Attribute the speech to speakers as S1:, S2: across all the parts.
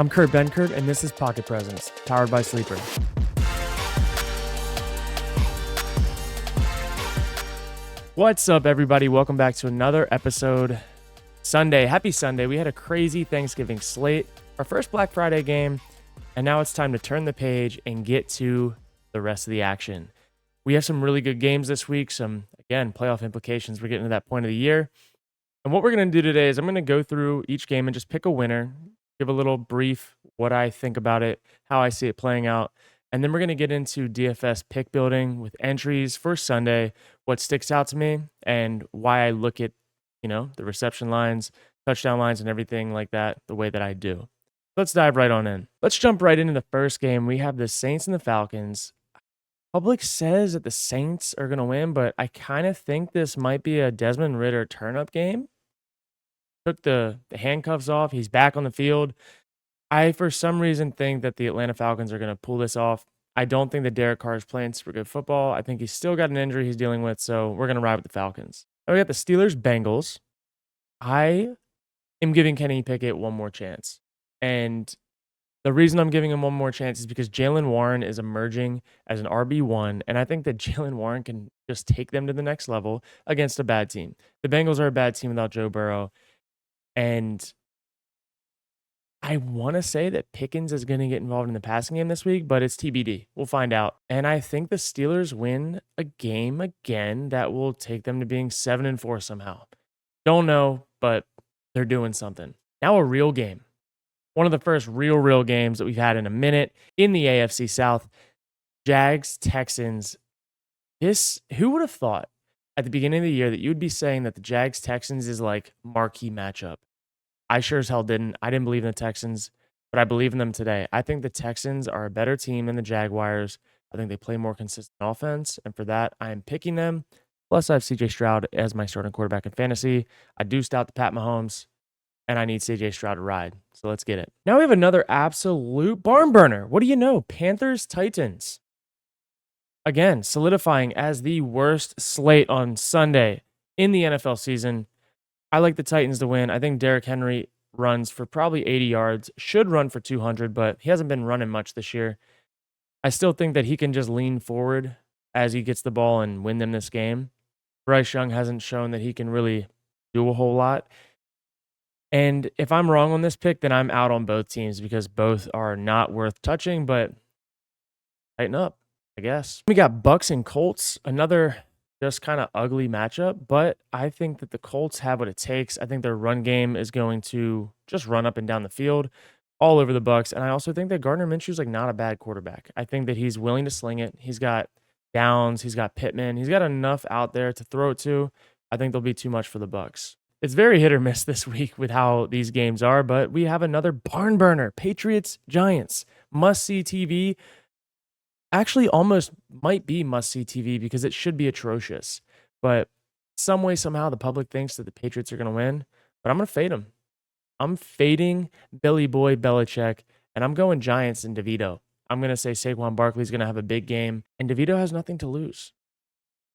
S1: I'm Kurt Benkert, and this is Pocket Presents, powered by Sleeper. What's up, everybody? Welcome back to another episode. Sunday. Happy Sunday. We had a crazy Thanksgiving slate, our first Black Friday game, and now it's time to turn the page and get to the rest of the action. We have some really good games this week, some, again, playoff implications. We're getting to that point of the year. And what we're going to do today is I'm going to go through each game and just pick a winner, give a little brief what I think about it, how I see it playing out. And then we're going to get into DFS pick building with entries for Sunday, what sticks out to me, and why I look at, the reception lines, touchdown lines, and everything like that the way that I do. Let's dive right on in. Let's jump right into the first game. We have the Saints and the Falcons. Public says that the Saints are going to win, but I kind of think this might be a Desmond Ridder turn-up game. Took the handcuffs off. He's back on the field. I, for some reason, think that the Atlanta Falcons are going to pull this off. I don't think that Derek Carr is playing super good football. I think he's still got an injury he's dealing with, so we're going to ride with the Falcons. Now we got the Steelers-Bengals. I am giving Kenny Pickett one more chance. And the reason I'm giving him one more chance is because Jaylen Warren is emerging as an RB1, and I think that Jaylen Warren can just take them to the next level against a bad team. The Bengals are a bad team without Joe Burrow, and I want to say that Pickens is going to get involved in the passing game this week, but it's TBD. We'll find out. And I think the Steelers win a game again that will take them to being 7-4 somehow. Don't know, but they're doing something. Now a real game. One of the first real games that we've had in a minute in the AFC South. Jags, Texans. Who would have thought at the beginning of the year that you would be saying that the Jags, Texans is like marquee matchup? I sure as hell didn't. I didn't believe in the Texans, but I believe in them today. I think the Texans are a better team than the Jaguars. I think they play more consistent offense, and for that, I am picking them. Plus, I have CJ Stroud as my starting quarterback in fantasy. I deuced out the Pat Mahomes, and I need CJ Stroud to ride. So let's get it. Now we have another absolute barn burner. What do you know? Panthers, Titans. Again, solidifying as the worst slate on Sunday in the NFL season. I like the Titans to win. I think Derrick Henry runs for probably 80 yards, should run for 200, but he hasn't been running much this year. I still think that he can just lean forward as he gets the ball and win them this game. Bryce Young hasn't shown that he can really do a whole lot. And if I'm wrong on this pick, then I'm out on both teams because both are not worth touching, but tighten up, I guess. We got Bucks and Colts, another just kind of ugly matchup, but I think that the Colts have what it takes. I think their run game is going to just run up and down the field all over the Bucks, and I also think that Gardner Minshew is like not a bad quarterback. I think that he's willing to sling it. He's got Downs, he's got Pittman, he's got enough out there to throw it to. I think there'll be too much for the Bucks. It's very hit or miss this week with how these games are, but we have another barn burner. Patriots, Giants, must-see TV. Actually, almost might be must-see TV because it should be atrocious. But some way, somehow, the public thinks that the Patriots are going to win. But I'm going to fade them. I'm fading Billy Boy Belichick, and I'm going Giants and DeVito. I'm going to say Saquon Barkley's going to have a big game, and DeVito has nothing to lose.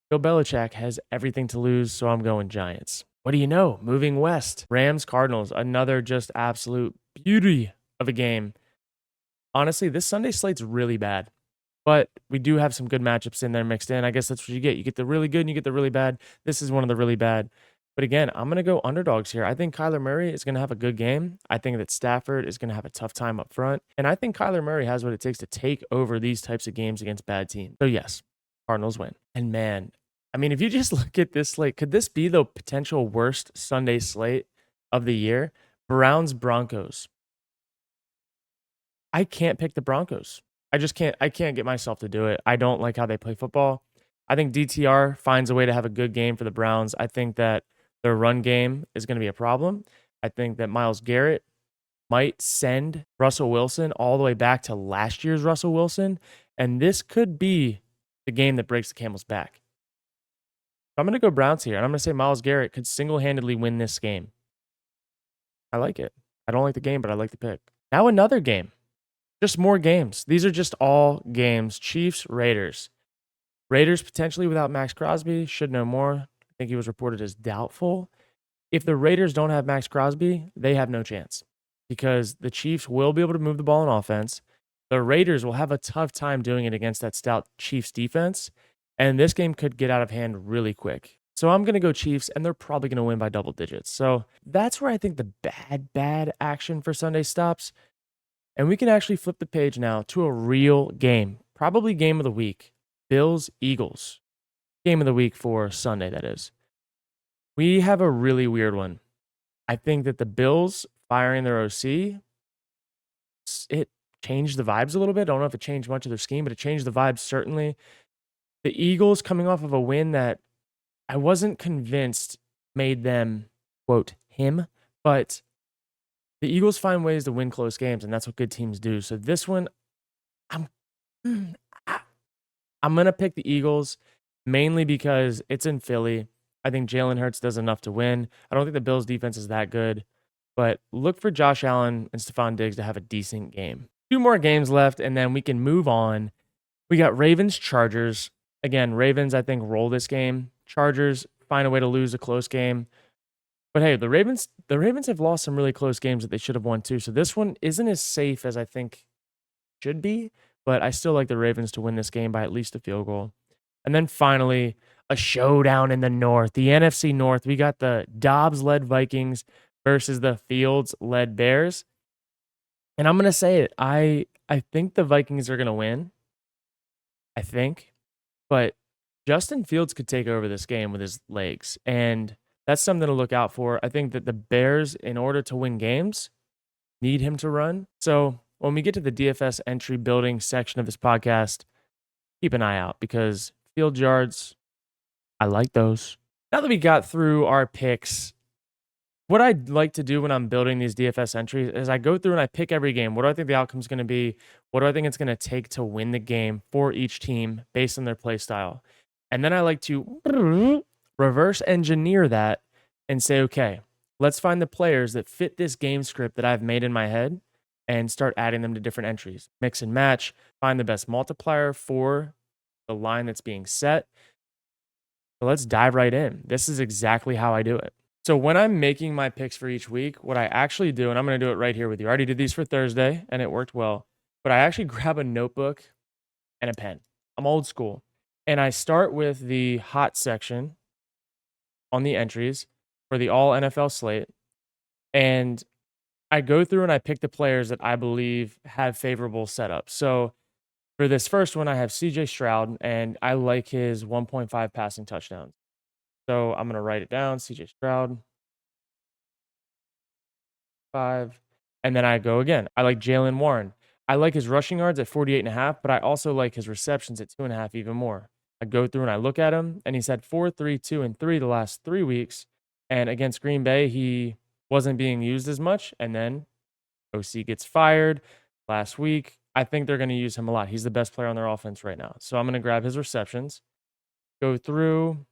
S1: Bill Belichick has everything to lose, so I'm going Giants. What do you know? Moving west. Rams, Cardinals, another just absolute beauty of a game. Honestly, this Sunday slate's really bad. But we do have some good matchups in there mixed in. I guess that's what you get. You get the really good and you get the really bad. This is one of the really bad. But again, I'm going to go underdogs here. I think Kyler Murray is going to have a good game. I think that Stafford is going to have a tough time up front. And I think Kyler Murray has what it takes to take over these types of games against bad teams. So yes, Cardinals win. And man, I mean, if you just look at this slate, could this be the potential worst Sunday slate of the year? Browns, Broncos. I can't pick the Broncos. I can't get myself to do it. I don't like how they play football. I think DTR finds a way to have a good game for the Browns. I think that their run game is going to be a problem. I think that Myles Garrett might send Russell Wilson all the way back to last year's Russell Wilson, and this could be the game that breaks the camel's back. I'm going to go Browns here, and I'm going to say Myles Garrett could single-handedly win this game. I like it. I don't like the game, but I like the pick. Now another game. Just more games. These are just all games. Chiefs, Raiders. Raiders potentially without Max Crosby. Should know more. I think he was reported as doubtful. If the Raiders don't have Max Crosby, they have no chance. because the Chiefs will be able to move the ball on offense. The Raiders will have a tough time doing it against that stout Chiefs defense, and this game could get out of hand really quick. So I'm going to go Chiefs, and they're probably going to win by double digits. So that's where I think the bad action for Sunday stops. And we can actually flip the page now to a real game, probably game of the week. Bills, Eagles. Game of the week for Sunday, that is. We have a really weird one. I think that the Bills firing their OC, it changed the vibes a little bit. I don't know if it changed much of their scheme, but it changed the vibes certainly. The Eagles coming off of a win that I wasn't convinced made them, quote, him, but the Eagles find ways to win close games, and that's what good teams do. So this one, I'm going to pick the Eagles mainly because it's in Philly. I think Jalen Hurts does enough to win. I don't think the Bills' defense is that good, but look for Josh Allen and Stephon Diggs to have a decent game. 2 more games left, and then we can move on. We got Ravens-Chargers. Again, Ravens, I think, roll this game. Chargers find a way to lose a close game. But hey, the Ravens have lost some really close games that they should have won too. So this one isn't as safe as I think should be, but I still like the Ravens to win this game by at least a field goal. And then finally, a showdown in the North. The NFC North, we got the Dobbs-led Vikings versus the Fields-led Bears. And I'm going to say it. I think the Vikings are going to win. I think. But Justin Fields could take over this game with his legs. And that's something to look out for. I think that the Bears, in order to win games, need him to run. So when we get to the DFS entry building section of this podcast, keep an eye out because field yards, I like those. Now that we got through our picks, what I'd like to do when I'm building these DFS entries is I go through and I pick every game. What do I think the outcome is going to be? What do I think it's going to take to win the game for each team based on their play style? And then I like to reverse engineer that and say, okay, let's find the players that fit this game script that I've made in my head and start adding them to different entries. Mix and match, find the best multiplier for the line that's being set. So let's dive right in. This is exactly how I do it. So when I'm making my picks for each week, what I actually do, and I'm going to do it right here with you. I already did these for Thursday and it worked well, but I actually grab a notebook and a pen. I'm old school. And I start with the hot section on the entries for the all NFL slate. And I go through and I pick the players that I believe have favorable setups. So for this first one, I have CJ Stroud, and I like his 1.5 passing touchdowns. So I'm going to write it down, CJ Stroud, 5. And then I go again. I like Jalen Warren. I like his rushing yards at 48.5, but I also like his receptions at 2.5 even more. I go through and I look at him, and he's had 4, 3, 2, and 3 the last 3 weeks. And against Green Bay, he wasn't being used as much. And then OC gets fired last week. I think they're going to use him a lot. He's the best player on their offense right now. So I'm going to grab his receptions, go through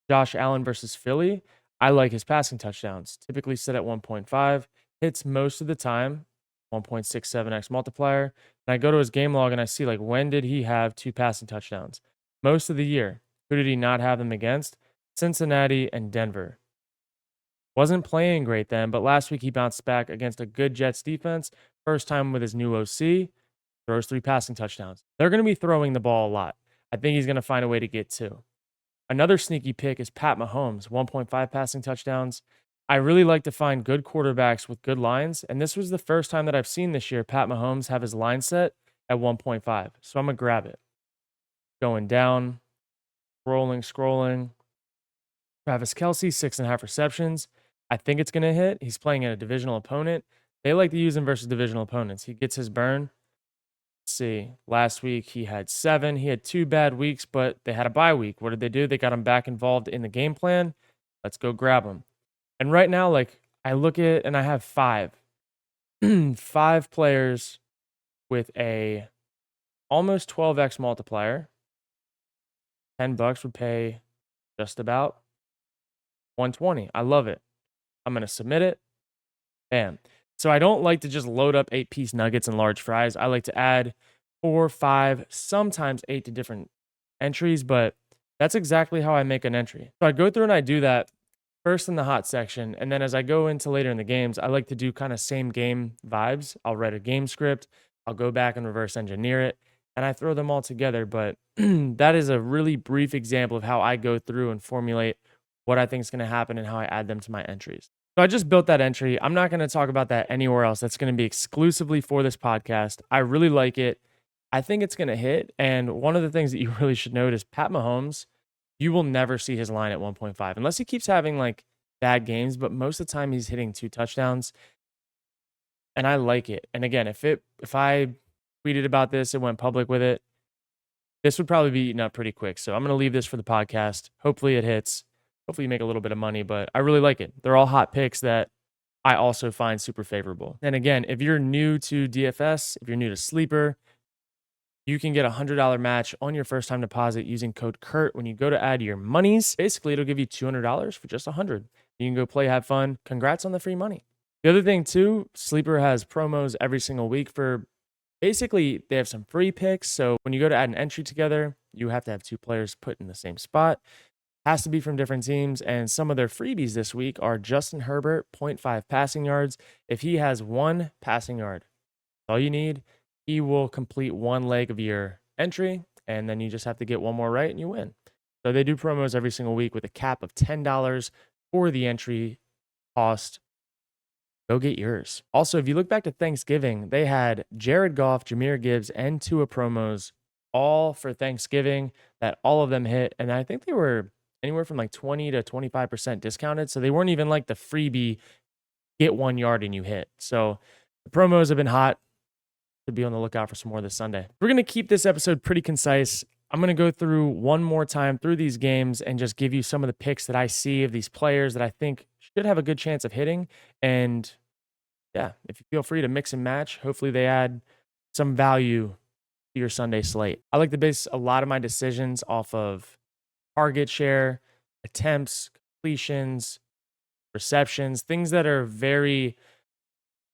S1: Josh Allen versus Philly. I like his passing touchdowns, typically set at 1.5, hits most of the time, 1.67x multiplier. And I go to his game log and I see, like, when did he have 2 passing touchdowns? Most of the year. Who did he not have them against? Cincinnati and Denver. Wasn't playing great then, but last week he bounced back against a good Jets defense. First time with his new OC, throws 3 passing touchdowns. They're going to be throwing the ball a lot. I think he's going to find a way to get 2. Another sneaky pick is Pat Mahomes, 1.5 passing touchdowns. I really like to find good quarterbacks with good lines, and this was the first time that I've seen this year Pat Mahomes have his line set at 1.5. So I'm going to grab it. Going down, scrolling. Travis Kelce, 6.5 receptions. I think it's going to hit. He's playing at a divisional opponent. They like to use him versus divisional opponents. He gets his burn. Let's see. Last week he had 7. He had 2 bad weeks, but they had a bye week. What did they do? They got him back involved in the game plan. Let's go grab him. And right now, like, I look at it and I have 5. 5 players with a almost 12x multiplier. $10 would pay just about 120. I love it. I'm going to submit it. Bam. So I don't like to just load up 8-piece nuggets and large fries. I like to add 4, 5, sometimes 8 to different entries, but that's exactly how I make an entry. So I go through and I do that. first in the hot section. And then as I go into later in the games, I like to do kind of same game vibes. I'll write a game script, I'll go back and reverse engineer it, and I throw them all together. But that is a really brief example of how I go through and formulate what I think is going to happen and how I add them to my entries. So I just built that entry. I'm not going to talk about that anywhere else. That's going to be exclusively for this podcast. I really like it. I think it's going to hit. And one of the things that you really should note is Pat Mahomes, you will never see his line at 1.5 unless he keeps having like bad games. But most of the time he's hitting 2 touchdowns. And I like it. And again, if I tweeted about this and went public with it, this would probably be eaten up pretty quick. So I'm going to leave this for the podcast. Hopefully it hits. Hopefully you make a little bit of money, but I really like it. They're all hot picks that I also find super favorable. And again, if you're new to DFS, if you're new to Sleeper, you can get a $100 match on your first time deposit using code Kurt when you go to add your monies. Basically, it'll give you $200 for just $100. You can go play, have fun. Congrats on the free money. The other thing too, Sleeper has promos every single week for basically they have some free picks. So when you go to add an entry together, you have to have 2 players put in the same spot. Has to be from different teams, and some of their freebies this week are Justin Herbert, 0.5 passing yards. If he has 1 passing yard, that's all you need. He will complete 1 leg of your entry, and then you just have to get 1 more right and you win. So they do promos every single week with a cap of $10 for the entry cost. Go get yours. Also, if you look back to Thanksgiving, they had Jared Goff, Jahmyr Gibbs, and Tua promos all for Thanksgiving that all of them hit, and I think they were anywhere from like 20 to 25% discounted. So they weren't even like the freebie, get 1 yard and you hit. So the promos have been hot. To be on the lookout for some more this Sunday. We're going to keep this episode pretty concise. I'm going to go through one more time through these games and just give you some of the picks that I see of these players that I think should have a good chance of hitting. And yeah, if you feel free to mix and match, hopefully they add some value to your Sunday slate. I like to base a lot of my decisions off of target share, attempts, completions, receptions, things that are very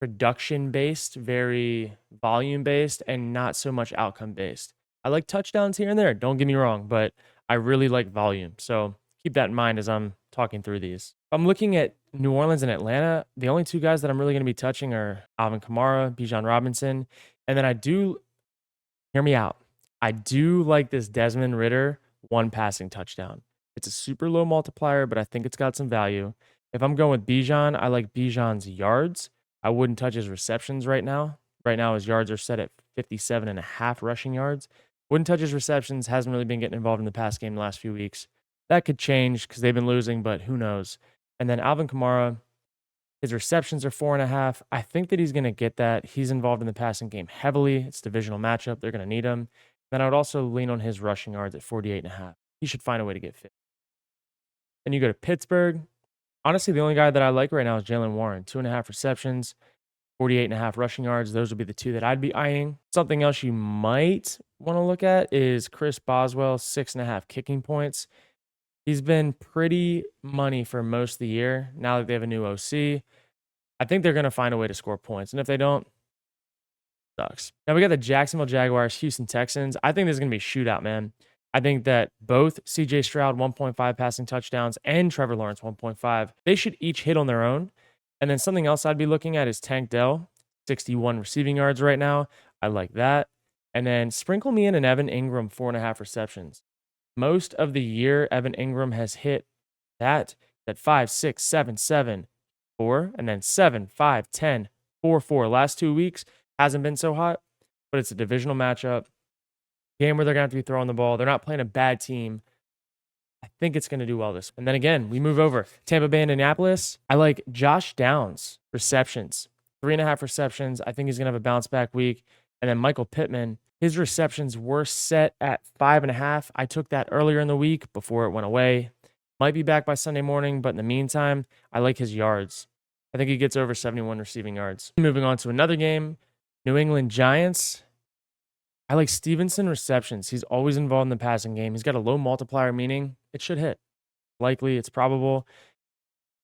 S1: production based, very volume based, and not so much outcome based. I like touchdowns here and there, don't get me wrong, but I really like volume. So keep that in mind as I'm talking through these. I'm looking at New Orleans and Atlanta. The only 2 guys that I'm really going to be touching are Alvin Kamara, Bijan Robinson. And then hear me out. I do like this Desmond Ridder 1 passing touchdown. It's a super low multiplier, but I think it's got some value. If I'm going with Bijan, I like Bijan's yards. I wouldn't touch his receptions right now. Right now, his yards are set at 57.5 rushing yards. Wouldn't touch his receptions. Hasn't really been getting involved in the pass game the last few weeks. That could change because they've been losing, but who knows? And then Alvin Kamara, his receptions are 4.5. I think that he's going to get that. He's involved in the passing game heavily. It's a divisional matchup. They're going to need him. Then I would also lean on his rushing yards at 48.5. He should find a way to get fit. Then you go to Pittsburgh. Honestly, the only guy that I like right now is Jalen Warren. 2.5 receptions, 48.5 rushing yards. Those would be the 2 that I'd be eyeing. Something else you might want to look at is Chris Boswell, 6.5 kicking points. He's been pretty money for most of the year. Now that they have a new OC, I think they're going to find a way to score points. And if they don't, sucks. Now we got the Jacksonville Jaguars, Houston Texans. I think this is going to be a shootout, man. I think that both CJ Stroud 1.5 passing touchdowns and Trevor Lawrence 1.5, they should each hit on their own. And then something else I'd be looking at is Tank Dell, 61 receiving yards right now. I like that. And then sprinkle me in an Evan Ingram 4.5 receptions. Most of the year, Evan Ingram has hit that 5, 6, 7, 7, 4, and then 7, 5, 10, 4, 4. Last 2 weeks hasn't been so hot, but it's a divisional matchup. Game where they're going to have to be throwing the ball. They're not playing a bad team. I think it's going to do well this. And then again, we move over. Tampa Bay, Indianapolis. I like Josh Downs receptions. 3.5 receptions. I think he's going to have a bounce back week. And then Michael Pittman, his receptions were set at 5.5. I took that earlier in the week before it went away. Might be back by Sunday morning, but in the meantime, I like his yards. I think he gets over 71 receiving yards. Moving on to another game, New England Giants. I like Stevenson receptions. He's always involved in the passing game. He's got a low multiplier, meaning it should hit. Likely, it's probable.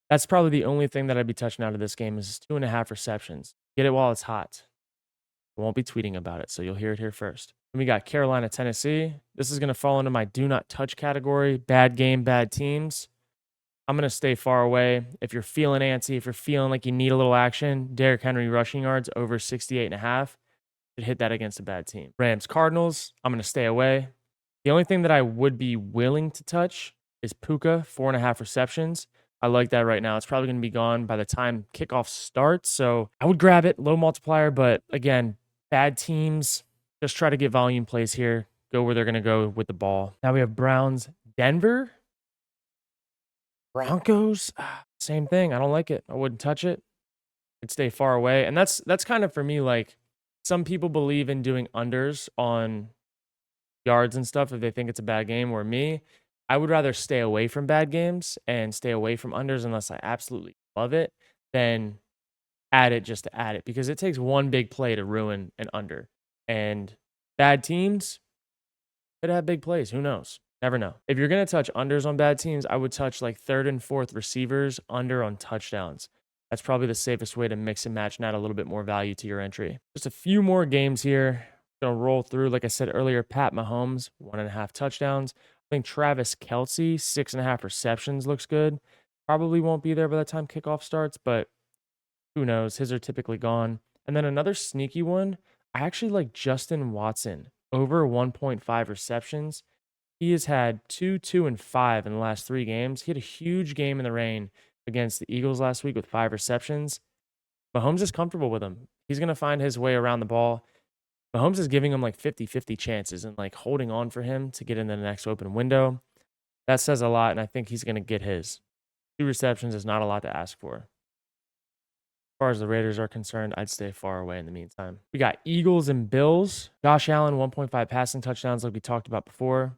S1: That's probably the only thing that I'd be touching out of this game is 2.5 receptions. Get it while it's hot. I won't be tweeting about it, so you'll hear it here first. Then we got Carolina, Tennessee. This is going to fall into my do not touch category. Bad game, bad teams. I'm going to stay far away. If you're feeling antsy, if you're feeling like you need a little action, Derrick Henry rushing yards over 68.5. Should hit that against a bad team. Rams, Cardinals, I'm going to stay away. The only thing that I would be willing to touch is Puka, 4.5 receptions. I like that right now. It's probably going to be gone by the time kickoff starts. So I would grab it, low multiplier. But again, bad teams, just try to get volume plays here. Go where they're going to go with the ball. Now we have Browns, Denver. Broncos, same thing. I don't like it. I wouldn't touch it. I'd stay far away. And that's kind of for me, like, some people believe in doing unders on yards and stuff if they think it's a bad game. Or me, I would rather stay away from bad games and stay away from unders unless I absolutely love it than add it just to add it, because it takes one big play to ruin an under. And bad teams could have big plays. Who knows? Never know. If you're going to touch unders on bad teams, I would touch like third and fourth receivers under on touchdowns. That's probably the safest way to mix and match and add a little bit more value to your entry. Just a few more games here. Going to roll through. Like I said earlier, Pat Mahomes, 1.5 touchdowns. I think Travis Kelce, 6.5 receptions looks good. Probably won't be there by the time kickoff starts, but who knows? His are typically gone. And then another sneaky one, I actually like Justin Watson, over 1.5 receptions. He has had 2, 2, and 5 in the last 3 games. He had a huge game in the rain against the Eagles last week with 5 receptions. Mahomes is comfortable with him. He's going to find his way around the ball. Mahomes is giving him like 50-50 chances and like holding on for him to get into the next open window. That says a lot, and I think he's going to get his. 2 receptions is not a lot to ask for. As far as the Raiders are concerned, I'd stay far away in the meantime. We got Eagles and Bills. Josh Allen, 1.5 passing touchdowns like we talked about before.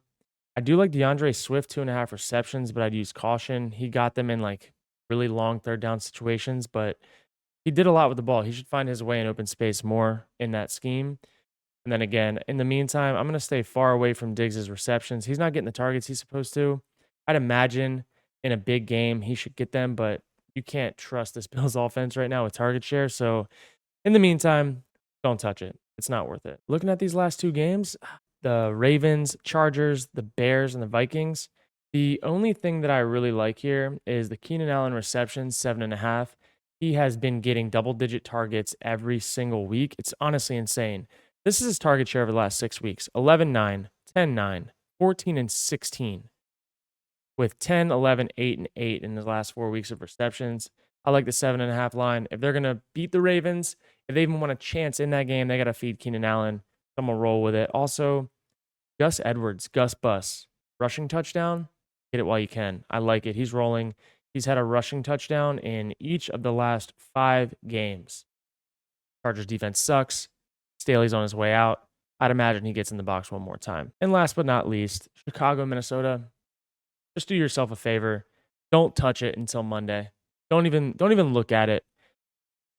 S1: I do like DeAndre Swift, 2.5 receptions, but I'd use caution. He got them in like really long third down situations, but he did a lot with the ball. He should find his way in open space more in that scheme. And then again, in the meantime, I'm going to stay far away from Diggs' receptions. He's not getting the targets he's supposed to. I'd imagine in a big game he should get them, but you can't trust this Bills offense right now with target share. So in the meantime, don't touch it. It's not worth it. Looking at these last 2 games, the Ravens, Chargers, the Bears, and the Vikings. The only thing that I really like here is the Keenan Allen receptions, 7.5. He has been getting double-digit targets every single week. It's honestly insane. This is his target share over the last 6 weeks. 11-9, 10-9, 14 and 16. With 10, 11, 8, and 8 in the last 4 weeks of receptions. I like the 7.5 line. If they're going to beat the Ravens, if they even want a chance in that game, they got to feed Keenan Allen. I'm going to roll with it. Also, Gus Edwards, Gus Bus, rushing touchdown. Get it while you can. I like it. He's rolling. He's had a rushing touchdown in each of the last 5 games. Chargers defense sucks. Staley's on his way out. I'd imagine he gets in the box one more time. And last but not least, Chicago, Minnesota. Just do yourself a favor. Don't touch it until Monday. Don't even look at it.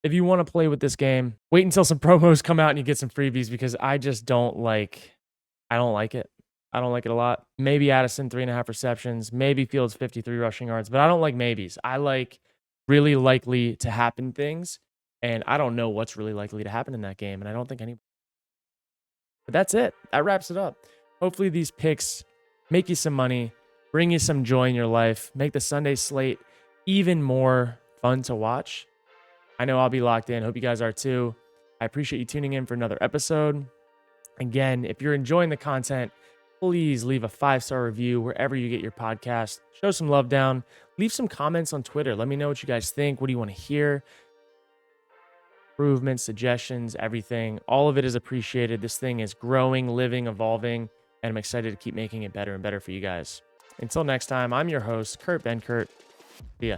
S1: If you want to play with this game, wait until some promos come out and you get some freebies, because I just don't like it. I don't like it a lot. Maybe Addison, 3.5 receptions. Maybe Fields, 53 rushing yards. But I don't like maybes. I like really likely to happen things. And I don't know what's really likely to happen in that game. And I don't think anybody. But that's it. That wraps it up. Hopefully these picks make you some money, bring you some joy in your life, make the Sunday slate even more fun to watch. I know I'll be locked in. Hope you guys are too. I appreciate you tuning in for another episode. Again, if you're enjoying the content, please leave a 5-star review wherever you get your podcast. Show some love down. Leave some comments on Twitter. Let me know what you guys think. What do you want to hear? Improvements, suggestions, everything. All of it is appreciated. This thing is growing, living, evolving, and I'm excited to keep making it better and better for you guys. Until next time, I'm your host, Kurt Benkert. See ya.